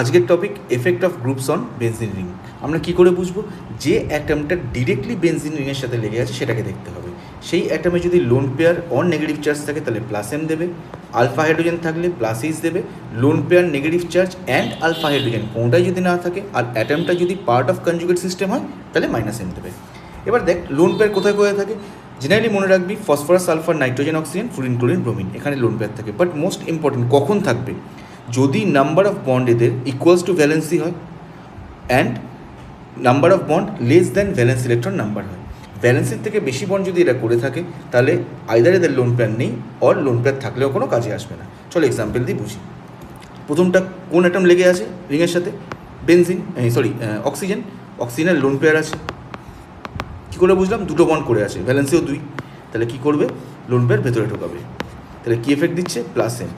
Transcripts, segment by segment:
আজকের topic effect of groups on benzene ring. আমরা কী করে বুঝবো যে অ্যাটমটা ডিরেক্টলি বেনজিন রিংয়ের সাথে লেগে আছে সেটাকে দেখতে হবে। সেই অ্যাটমে যদি lone pair on negative charge থাকে তাহলে প্লাস এম দেবে, আলফা হাইড্রোজেন থাকলে প্লাস এইচ দেবে, lone pair negative charge and alpha hydrogen কোনোটাই যদি না থাকে আর অ্যাটমটা যদি পার্ট অফ কনজুগেট সিস্টেম হয় তাহলে মাইনাস এম দেবে। এবার দেখ লোন পেয়ার কোথায় কোথায় থাকে। জেনারেলি মনে রাখবি phosphorus, sulphur, nitrogen, oxygen, fluorine, chlorine, bromine, এখানে লোন পেয়ার থাকে। বাট মোস্ট ইম্পর্টেন্ট কখন থাকবে, যদি নাম্বার অফ বন্ড এদের ইকুয়ালস টু ভ্যালেন্সি হয় and number of bond less than valence electron number হয়। ভ্যালেন্সির থেকে বেশি বন্ড যদি এরা করে থাকে তাহলে আইদার এদের লোন পেয়ার নেই অর লোন পেয়ার থাকলেও কোনো কাজে আসবে না। চলো এক্সাম্পল দিয়ে বুঝি। প্রথমটা কোন অ্যাটম লেগে আছে রিংয়ের সাথে, বেনজিন, অক্সিজেন। অক্সিজেনের লোন পেয়ার আছে, কী করে বুঝলাম, দুটো বন্ড করে আছে, ভ্যালেন্সিও 2, তাহলে কী করবে, লোন পেয়ার ভেতরে ঢোকাবে। তাহলে কী এফেক্ট দিচ্ছে, প্লাস এম।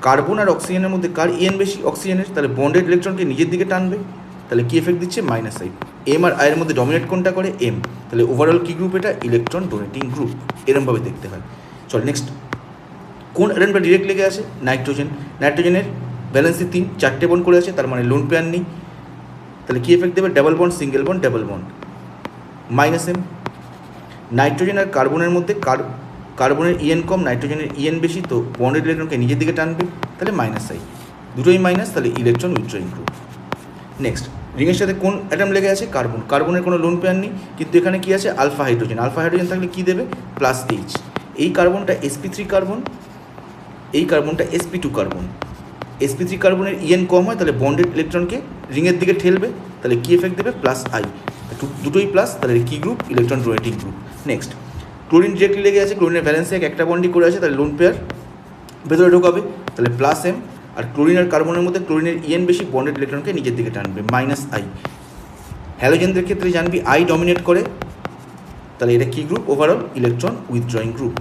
কার্বন আর অক্সিজেনের মধ্যে কার ইএন বেশি, অক্সিজেনের, তাহলে বন্ডেড ইলেকট্রনকে নিজের দিকে টানবে, তাহলে কী এফেক্ট দিচ্ছে, মাইনাস আই। এম আর আয়ের মধ্যে ডমিনেট কোনটা করে, এম, তাহলে ওভারঅল কী গ্রুপ এটা, ইলেকট্রন ডোনেটিং গ্রুপ, এরমভাবে দেখতে হয়। চল নেক্সট, কোন অ্যাটমটা ডিরেক্ট লেগে আছে, নাইট্রোজেন। নাইট্রোজেনের ভ্যালেন্সি 3, 4টে বন্ড করে আছে, তার মানে লোন পেয়ার নেই, তাহলে কী এফেক্ট দেবে, double bond, single bond, double bond, minus M. Nitrogen আর কার্বনের মধ্যে কার্বনের ইএন কম, নাইট্রোজেনের ইএন বেশি, তো বন্ডেড ইলেকট্রনকে নিজের দিকে টানবে, তাহলে মাইনাস আই, দুটোই মাইনাস, তাহলে ইলেকট্রন উইথড্রয়িং গ্রুপ। নেক্সট, রিংয়ের সাথে কোন অ্যাটম লেগে আছে, কার্বন। কার্বনের কোনো লোন পেয়ার নেই, কিন্তু এখানে কী আছে, আলফা হাইড্রোজেন। আলফা হাইড্রোজেন থাকলে কী দেবে, প্লাস এইচ। এই কার্বনটা sp3 কার্বন, এই কার্বনটা sp2 কার্বন। sp3 কার্বনের ইএন কম হয়, তাহলে বন্ডেড ইলেকট্রনকে রিংয়ের দিকে ঠেলবে, তাহলে কী এফেক্ট দেবে, প্লাস আই, দুটোই প্লাস, তাহলে কী group, electron donating group. Next, chlorine directly লেগে আছে, ক্লোরিনের ভ্যালেন্সি একটা বন্ডই করে আছে, তাহলে লোন পেয়ার ভেতরে ঢোকাবে, তাহলে প্লাস এম। আর ক্লোরিন আর কার্বনের মধ্যে ক্লোরিনের ইএন বেশি, বন্ডেড ইলেকট্রনকে নিজের দিকে টানবে, মাইনাস আই। হ্যালোজেনদের ক্ষেত্রে জানবি আই ডমিনেট করে, তাহলে এটা কী group, overall electron withdrawing group.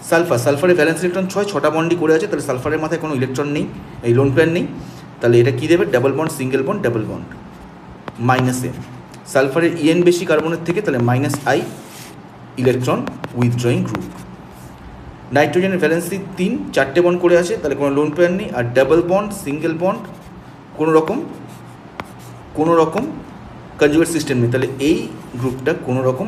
Sulphur, সালফারের ভ্যালেন্স ইলেকট্রন 6, 6টা বন্ডই করে আছে, তাহলে সালফারের মাথায় কোনো ইলেকট্রন নেই, এই লোন পেয়ার নেই, তাহলে এটা কী দেবে, double bond, single bond, double bond, minus M. সালফারের ইএন বেশি কার্বনের থেকে, তাহলে minus I, electron withdrawing group. নাইট্রোজেনের ভ্যালেন্সি 3, 4টে বন্ড করে আছে, তাহলে কোনো লোন পেয়ার নেই, আর ডাবল বন্ড, সিঙ্গেল বন্ড, কোনো রকম কনজুগেট সিস্টেম নেই, তাহলে এই গ্রুপটা কোনো রকম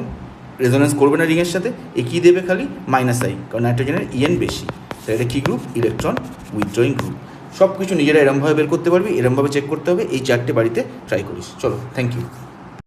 রেজোনেন্স করবে না রিংয়ের সাথে। এ কী দেবে, খালি মাইনাস আই, কারণ নাইট্রোজেনের ইএন বেশি, তাহলে এটা কী গ্রুপ, ইলেকট্রন উইথড্রয়িং গ্রুপ। সব কিছু নিজেরা এরমভাবে বের করতে পারবি, এরমভাবে চেক করতে হবে। এই 4টে বাড়িতে ট্রাই করিস। চলো, থ্যাংক ইউ।